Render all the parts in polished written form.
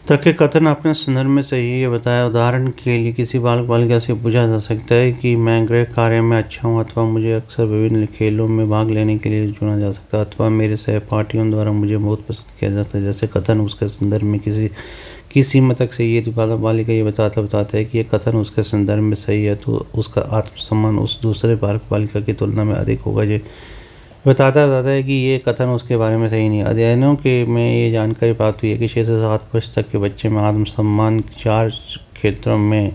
ताकि कथन अपने संदर्भ में सही है, ये बताया। उदाहरण के लिए किसी बालक बालिका से पूछा जा सकता है कि मैं गृह कार्य में अच्छा हूँ, अथवा मुझे अक्सर विभिन्न खेलों में भाग लेने के लिए चुना जा सकता है, अथवा मेरे सहपाठियों द्वारा मुझे बहुत पसंद किया जाता है। जैसे कथन उसके संदर्भ में की सीमा तक सही है। यदि बालक बालिका ये बताता है कि ये कथन उसके संदर्भ में सही है, तो उसका आत्मसम्मान उस दूसरे बालक बालिका की तुलना में अधिक होगा जो बताता है कि ये कथन उसके बारे में सही नहीं है। अध्ययनों के में ये जानकारी प्राप्त हुई है कि 6 से 7 वर्ष तक के बच्चे में आत्मसम्मान 4 क्षेत्रों में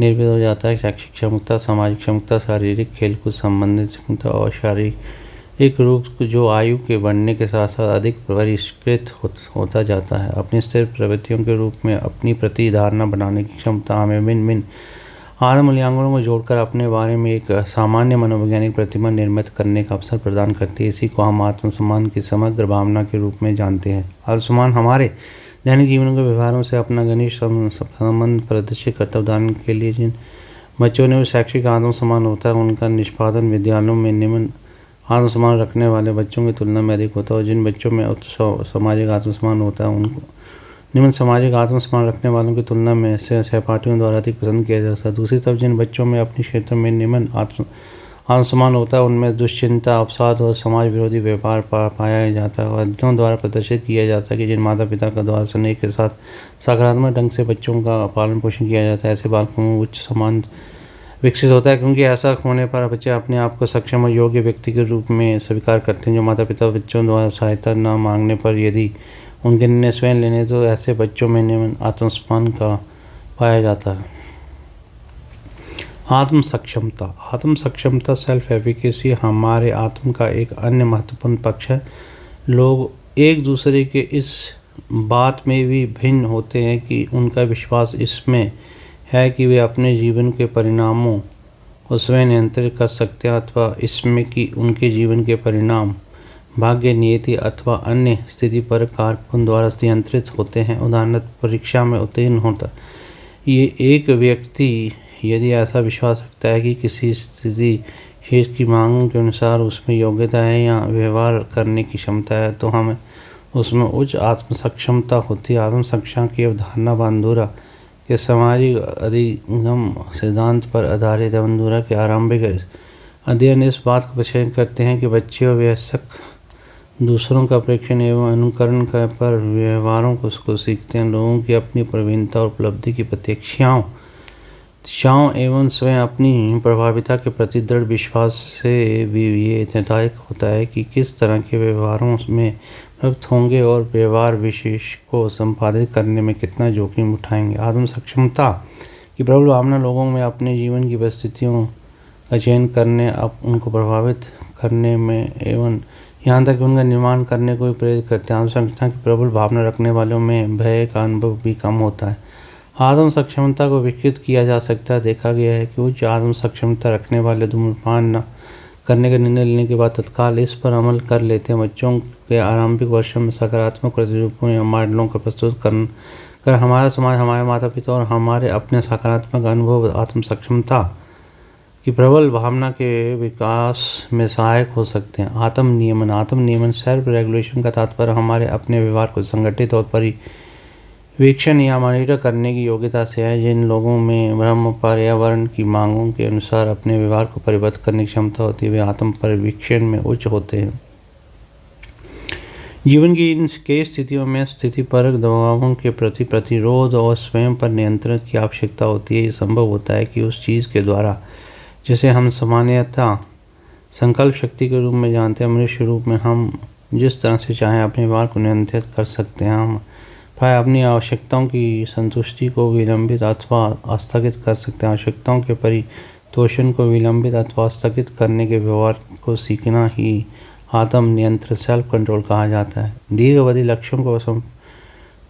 निर्मित हो जाता है: शैक्षिक क्षमता, सामाजिक क्षमता, शारीरिक खेलकूद संबंधित क्षमता और शारीरिक रूप, जो आयु के बढ़ने के साथ साथ अधिक परिष्कृत होता जाता है। अपनी स्थिर प्रवृत्तियों के रूप में अपनी प्रतिधारणा बनाने की क्षमता हमें भिन्न भिन्न आत्म मूल्यांकनों को जोड़कर अपने बारे में एक सामान्य मनोवैज्ञानिक प्रतिमा निर्मित करने का अवसर प्रदान करती है। इसी को हम आत्मसम्मान की समग्र भावना के रूप में जानते हैं। आत्मसम्मान हमारे दैनिक जीवन के व्यवहारों से अपना घनिष्ठ संबंध प्रदर्शित करता है। उदाहरण के लिए, जिन बच्चों में शैक्षिक आत्मसम्मान होता है, उनका निष्पादन विद्यालयों में निम्न आत्मसम्मान रखने वाले बच्चों की तुलना में अधिक होता है, और जिन बच्चों में उच्च सामाजिक आत्मसम्मान होता है, उनको निम्न सामाजिक आत्मसम्मान रखने वालों की तुलना में सहपाठियों द्वारा अधिक पसंद किया जाता है। दूसरी तरफ जिन बच्चों में अपने क्षेत्र में निम्न आत्मसम्मान होता है, उनमें दुश्चिंता, अवसाद और समाज विरोधी व्यवहार पाया जाता है। अध्ययनों द्वारा प्रदर्शित किया जाता है कि जिन माता पिता का द्वारा स्नेह के साथ सकारात्मक ढंग से बच्चों का पालन पोषण किया जाता है, ऐसे बालकों में उच्च सम्मान विकसित होता है, क्योंकि ऐसा होने पर बच्चे अपने आप को सक्षम और योग्य व्यक्ति के रूप में स्वीकार करते हैं। जो माता पिता बच्चों द्वारा सहायता न मांगने पर यदि उनके निर्णय स्वयं लेने, तो ऐसे बच्चों में निम्न आत्मसम्मान का पाया जाता है। आत्म सक्षमता सेल्फ एफिकेसी हमारे आत्म का एक अन्य महत्वपूर्ण पक्ष है। लोग एक दूसरे के इस बात में भी भिन्न होते हैं कि उनका विश्वास इसमें है कि वे अपने जीवन के परिणामों को स्वयं नियंत्रित कर सकते हैं, अथवा इसमें कि उनके जीवन के परिणाम भाग्य, नियति अथवा अन्य स्थिति पर कारकों द्वारा नियंत्रित होते हैं। उदाहरणतः परीक्षा में उत्तीर्ण होता ये एक व्यक्ति यदि ऐसा विश्वास रखता है कि किसी स्थिति शेष की मांगों के अनुसार उसमें योग्यता है या व्यवहार करने की क्षमता है, तो हमें उसमें उच्च आत्म सक्षमता होती है। आत्म सक्षमता की अवधारणा बंदूरा के सामाजिक अधिगम सिद्धांत पर आधारित है। बंदूरा के आरंभिक अध्ययन इस बात को पसंद करते हैं कि बच्चे और वयस्क दूसरों का प्रेक्षण एवं अनुकरण पर व्यवहारों को सीखते हैं। लोगों की अपनी प्रवीणता और उपलब्धि की प्रतीक्षाओं एवं स्वयं अपनी प्रभाविता के प्रति दृढ़ विश्वास से भी ये निर्धारित होता है कि किस तरह के व्यवहारों में प्रवृत्त होंगे और व्यवहार विशेष को संपादित करने में कितना जोखिम उठाएंगे। आत्म सक्षमता की प्रबल भावना लोगों में अपने जीवन की परिस्थितियों का चयन करने, उनको प्रभावित करने में एवं यहाँ तक कि उनका निर्माण करने को भी प्रेरित करते हैं। आत्मसक्षमता की प्रबल भावना रखने वालों में भय का अनुभव भी कम होता है। आत्म सक्षमता को विकसित किया जा सकता है। देखा गया है कि उच्च आत्म सक्षमता रखने वाले धूम्रपान न करने का निर्णय लेने के बाद तत्काल इस पर अमल कर लेते हैं। बच्चों के आरंभिक वर्षों में सकारात्मक प्रतिरूपों या मॉडलों का प्रस्तुत कर हमारा समाज, हमारे माता पिता और हमारे अपने सकारात्मक अनुभव आत्म सक्षमता की प्रबल भावना के विकास में सहायक हो सकते हैं। आत्म नियमन सेल्फ रेगुलेशन का तात्पर्य हमारे अपने व्यवहार को संगठित और परिवीक्षण या मॉनिटर करने की योग्यता से है। जिन लोगों में ब्रह्म पर्यावरण की मांगों के अनुसार अपने व्यवहार को परिवर्तित करने की क्षमता होती है, वे आत्म परिवीक्षण में उच्च होते हैं। जीवन की इन कई स्थितियों में स्थितिपरक दबावों के प्रति प्रतिरोध और स्वयं पर नियंत्रण की आवश्यकता होती है। ये संभव होता है कि उस चीज़ के द्वारा जिसे हम सामान्यतः संकल्प शक्ति के रूप में जानते हैं, मनुष्य रूप में हम जिस तरह से चाहें अपने व्यवहार को नियंत्रित कर सकते हैं। हम प्राय अपनी आवश्यकताओं की संतुष्टि को विलंबित अथवा स्थगित कर सकते हैं। आवश्यकताओं के परितोषण को विलंबित अथवा स्थगित करने के व्यवहार को सीखना ही आत्म नियंत्रण सेल्फ कंट्रोल कहा जाता है। दीर्घ अवधि लक्ष्यों को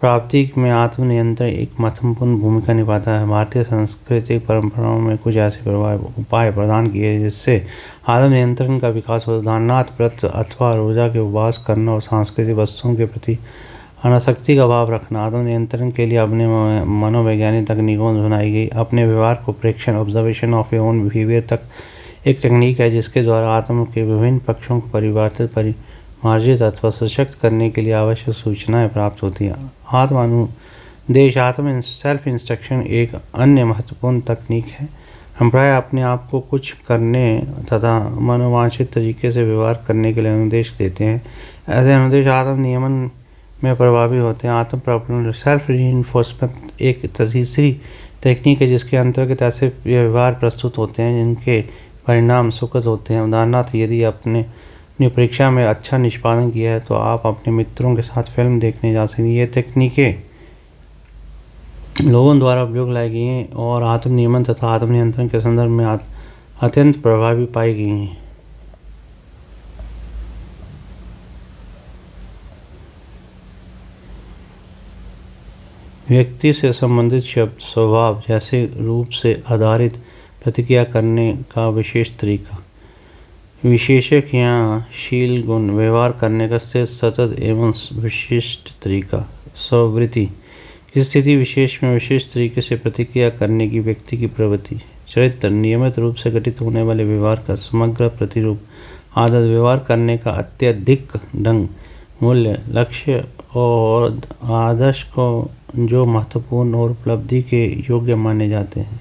प्राप्ति में आत्म नियंत्रण एक महत्वपूर्ण भूमिका निभाता है। भारतीय सांस्कृतिक परंपराओं में कुछ ऐसे उपाय प्रदान किए जिससे आत्म नियंत्रण का विकास हो। उदाहरणार्थ व्रत अथवा रोजा के उपवास करना और सांस्कृतिक वस्तुओं के प्रति अनासक्ति का भाव रखना। आत्म नियंत्रण के लिए अपने मनोवैज्ञानिक तकनीकों बनाई गई अपने व्यवहार को प्रेक्षण observation of your own behaviour तक एक तकनीक है जिसके द्वारा आत्म के विभिन्न पक्षों को परिमार्जित अथवा सशक्त करने के लिए आवश्यक सूचनाएं प्राप्त होती हैं। आत्म देशात्म सेल्फ इंस्ट्रक्शन एक अन्य महत्वपूर्ण तकनीक है। हम प्रायः अपने आप को कुछ करने तथा मनोवांछित तरीके से व्यवहार करने के लिए अनुदेश देते हैं। ऐसे अनुदेश आत्म नियमन में प्रभावी होते हैं। आत्म प्रबंधन सेल्फ रीइंफोर्समेंट एक तीसरी तकनीक है जिसके अंतर्गत ऐसे व्यवहार प्रस्तुत होते हैं जिनके परिणाम सुखद होते हैं। उदाहरणार्थ, यदि आपने अपनी परीक्षा में अच्छा निष्पादन किया है तो आप अपने मित्रों के साथ फिल्म देखने जा सकते हैं। ये तकनीकें लोगों द्वारा उपयोग लाई गई हैं और आत्म नियमन तथा आत्म नियंत्रण के संदर्भ में अत्यंत प्रभावी पाई गई हैं। व्यक्ति से संबंधित शब्द स्वभाव जैसे रूप से आधारित प्रतिक्रिया करने का विशेष तरीका, विशेषक या शील गुण, व्यवहार करने का सतत एवं विशिष्ट तरीका, स्ववृत्ति, किसी स्थिति विशेष में विशेष तरीके से प्रतिक्रिया करने की व्यक्ति की प्रवृत्ति, चरित्र, नियमित रूप से घटित होने वाले व्यवहार का समग्र प्रतिरूप, आदत, व्यवहार करने का अत्यधिक ढंग, मूल्य, लक्ष्य और आदर्श को जो महत्वपूर्ण और उपलब्धि के योग्य माने जाते हैं।